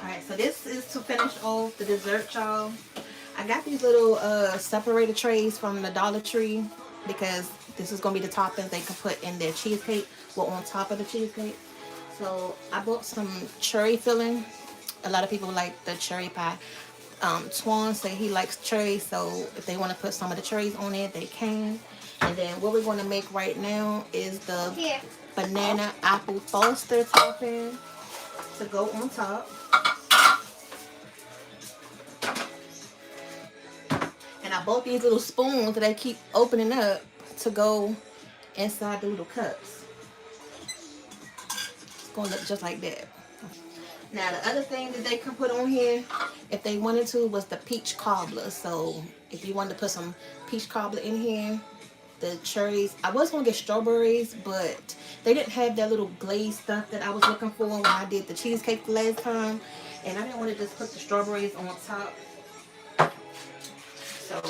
Alright, so this is to finish off the dessert, y'all. I got these little separator trays from the Dollar Tree because this is going to be the toppings they can put in their cheesecake, well, on top of the cheesecake. So I bought some cherry filling. A lot of people like the cherry pie. Twan say he likes cherry, so if they want to put some of the cherries on it, they can. And then what we're going to make right now is the banana apple Foster topping to go on top. And I bought these little spoons that I keep opening up to go inside the little cups. It's going to look just like that. Now, the other thing that they can put on here, if they wanted to, was the peach cobbler. So, if you wanted to put some peach cobbler in here, the cherries. I was going to get strawberries, but they didn't have that little glaze stuff that I was looking for when I did the cheesecake the last time. And I didn't want to just put the strawberries on top. So,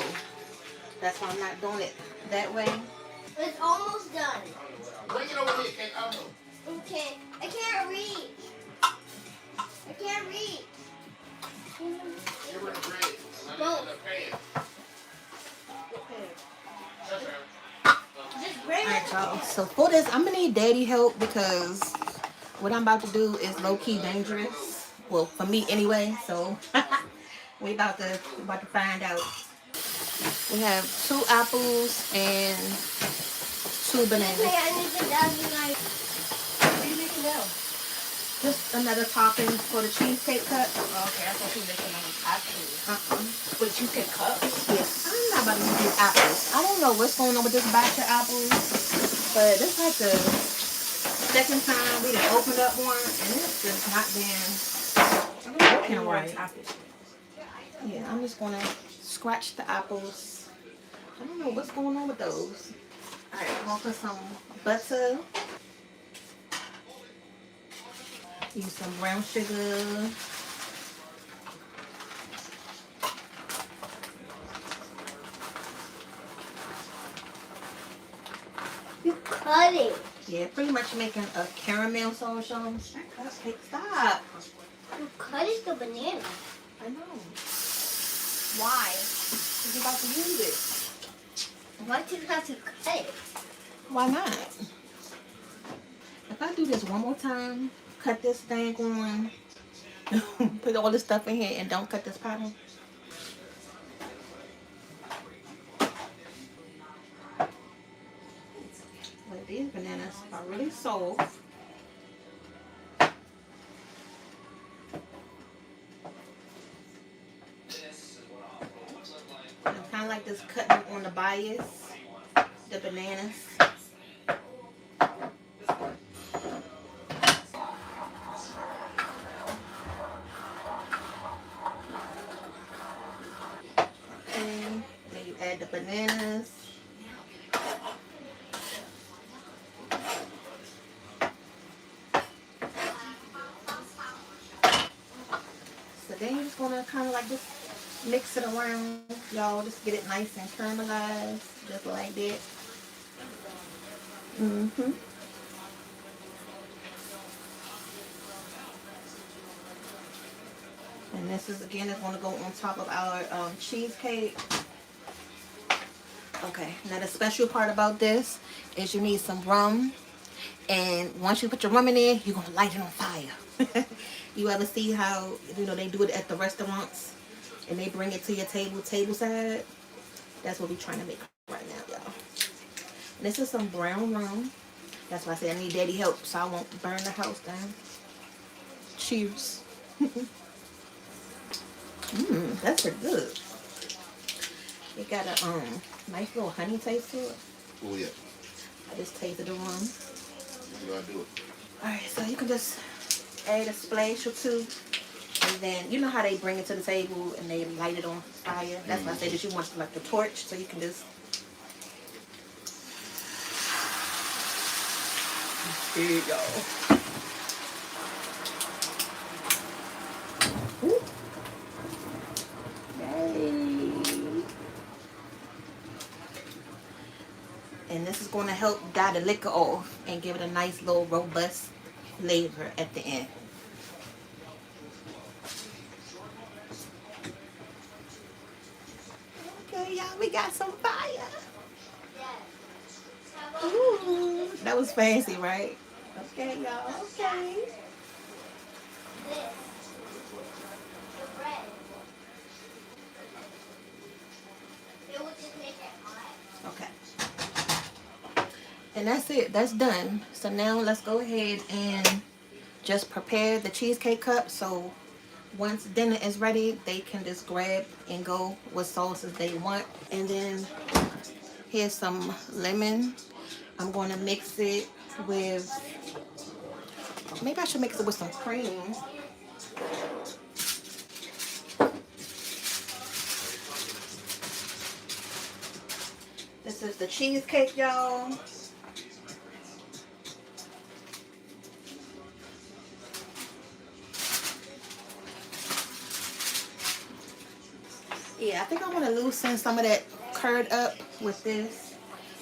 that's why I'm not doing it that way. It's almost done. Bring it over here, Kate. I don't know. Okay. I can't reach. I can't reach. Give her the bread. Let Go. it in the pan. Just bring it. Alright, y'all. So, for this, I'm going to need daddy help because what I'm about to do is low-key dangerous. Well, for me anyway. So, we're about to find out. We have 2 apples and 2 bananas. Okay, I need to down the knife. What are you making now? Just another topping for the cheesecake cut. Okay, I thought you were making apples. With cheesecake cups? Yes. I'm not about to use these apples. I don't know what's going on with this batch of apples, but this is like the second time we done opened up one, and it's just not been working right. Yeah, I'm just gonna scratch the apples. I don't know what's going on with those. Alright, I'm gonna put some butter. Use some brown sugar. You cut it. Yeah, pretty much making a caramel sauce, y'all. Okay, stop. You cut it the banana. I know. Why? You're about to use it. Why did you have to cut it? Why not? If I do this one more time, cut this thing on, put all this stuff in here and don't cut this pattern. But these bananas are really soft. I'm kind of like this cutting on the bias, the bananas. And then you add the bananas. So then you're just gonna kind of like just mix it around, y'all. Just get it nice and caramelized, just like that. And this is again is gonna go on top of our cheesecake. Okay, now the special part about this is you need some rum. And once you put your rum in there, you're gonna light it on fire. You ever see how, you know, they do it at the restaurants and they bring it to your table side? That's what we're trying to make right now, y'all. And this is some brown rum. That's why I said I need daddy help so I won't burn the house down. Cheers. That's pretty good. It got a nice little honey taste to it. Oh, yeah. I just tasted the rum. You gotta do it. Alright, so you can just add a splash or two. And then, you know how they bring it to the table and they light it on fire? That's why I say that you want like the torch so you can just... There you go. Ooh. Yay. And this is going to help dye the liquor off and give it a nice little robust flavor at the end. We got some fire. Yes. Ooh, that was fancy, right? Okay, y'all. Okay. This. The bread. It will just make it hot. Okay. And that's it. That's done. So now let's go ahead and just prepare the cheesecake cup. So once dinner is ready, they can just grab and go with sauces they want. And then here's some lemon. I'm going to mix it with, maybe I should mix it with some cream. This is the cheesecake, y'all. Yeah, I think I want to loosen some of that curd up with this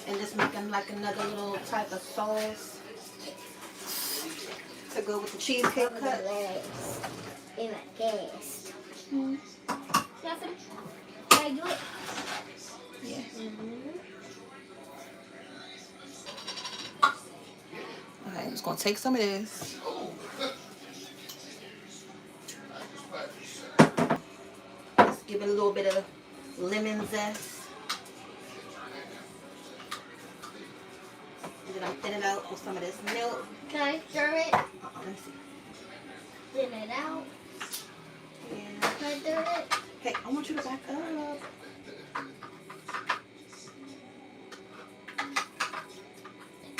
and just make them like another little type of sauce to go with the cheesecake cup. In my case. Nothing. Can I do it? Yeah. Alright, I'm just going to take some of this. Just give it a little bit of lemon zest. And then I'm thinning it out with some of this milk. Can I stir it? Let me see. Thin it out. Yeah. Can I stir it? Hey, I want you to back up.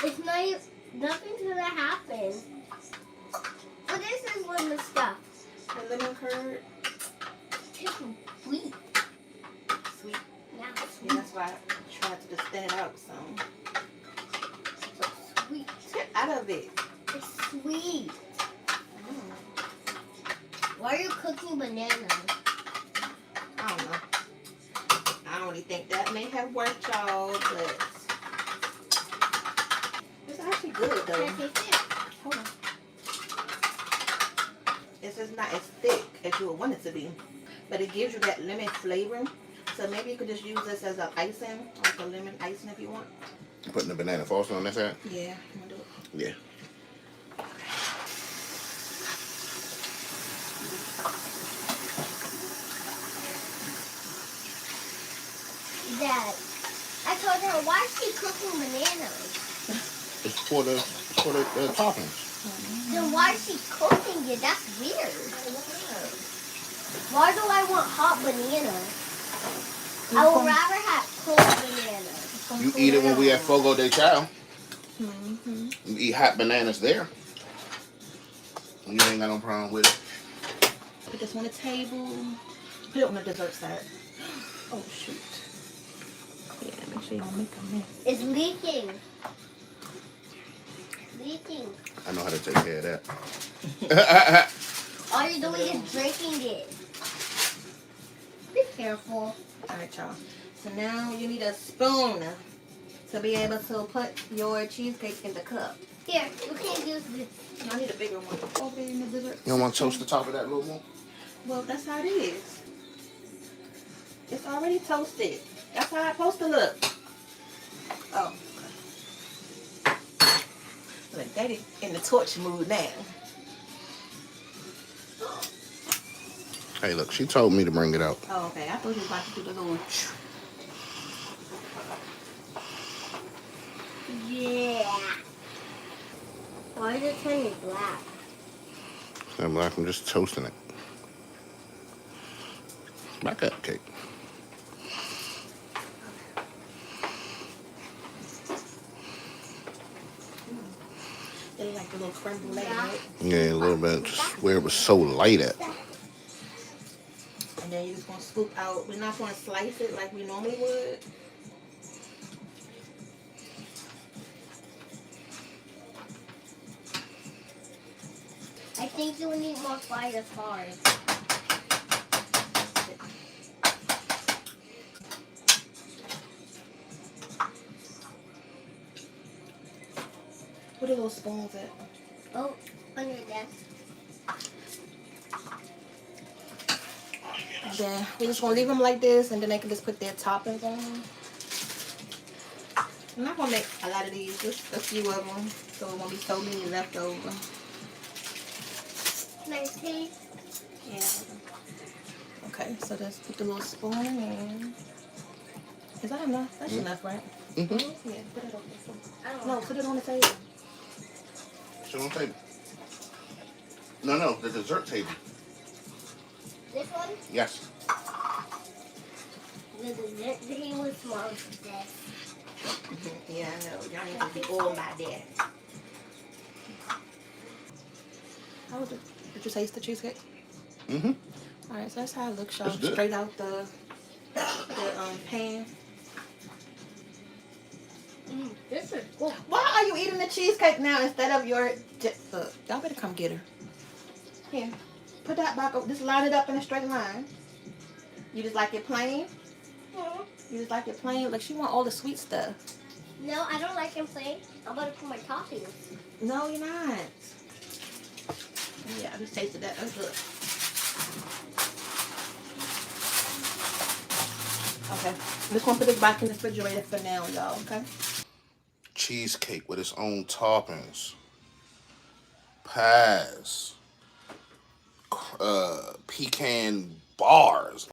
It's not. Nothing's gonna happen. But this is lemon stuff. The lemon curd. It's sweet. Sweet. Yeah, Yeah, that's why I tried to just thin it out some. sweet. Get out of it. It's sweet. Mm, Why are you cooking bananas? I don't know. I don't really think that may have worked, y'all, but it's actually good though. Can I taste it? Hold on. It's just not as thick as you would want it to be, but it gives you that lemon flavor. So maybe you could just use this as an icing, like a lemon icing if you want. Putting the banana frosting on that side? Yeah, you want to do it? Yeah. Dad, I told her, why is she cooking bananas? It's for the toppings. Then why is she cooking it? That's weird. Why do I want hot bananas? I would rather have cold bananas. You eat it when we at Fogo de Chao. Mm-hmm. You eat hot bananas there. You ain't got no problem with it. Put this on the table. Put it on the dessert side. Oh shoot. Yeah, make sure you don't make a mess. It's leaking. Leaking. I know how to take care of that. All you're doing is drinking it. Be careful. Alright, y'all. So now you need a spoon to be able to put your cheesecake in the cup. Here, you can use this. I need a bigger one. Over there in the dessert. You don't want to toast the top of that a little more? Well, that's how it is. It's already toasted. That's how it's supposed to look. Oh. Like Daddy in the torch mood now. Hey, look, she told me to bring it out. Oh, okay. I thought he was about to do the little. Yeah. Why is it turning black? I'm like, I'm just toasting it. My cupcake. They like the little creme brulee, right? Yeah, a little bit. Just where it was so light at. And then you're just gonna scoop out. We're not gonna slice it like we normally would. I think you will need more fire stars. Where the little spoons at? Oh, under your desk. Then we're just gonna leave them like this, and then they can just put their toppings on them. I'm not gonna make a lot of these, just a few of them, so it won't be so many left over. Nice taste. Yeah. Okay, so let's put the little spoon in. Is that enough? That's enough, right? Mm-hmm. Yeah, put it on the table. I don't No, know. put it on the table. Sit on the table. No, the dessert table. This one? Yes. The dessert table was small as this. Yeah, I know. Y'all need to be oiled by that. How was it? Did you taste the cheesecake? Mm-hmm. All right, so that's how it looks, y'all. It's good. Straight out the pan. This is cool. Why are you eating the cheesecake now instead of your? Y'all better come get her. Here, put that back up. Just line it up in a straight line. You just like it plain? You just like it plain? Like she want all the sweet stuff. No, I don't like them plain. I'm gonna put my toppings. No, you're not. Yeah, I just tasted that. That's good. Okay, I'm just gonna put this back in the refrigerator for now, y'all. Okay. Cheesecake with its own toppings. Pies. Pecan bars.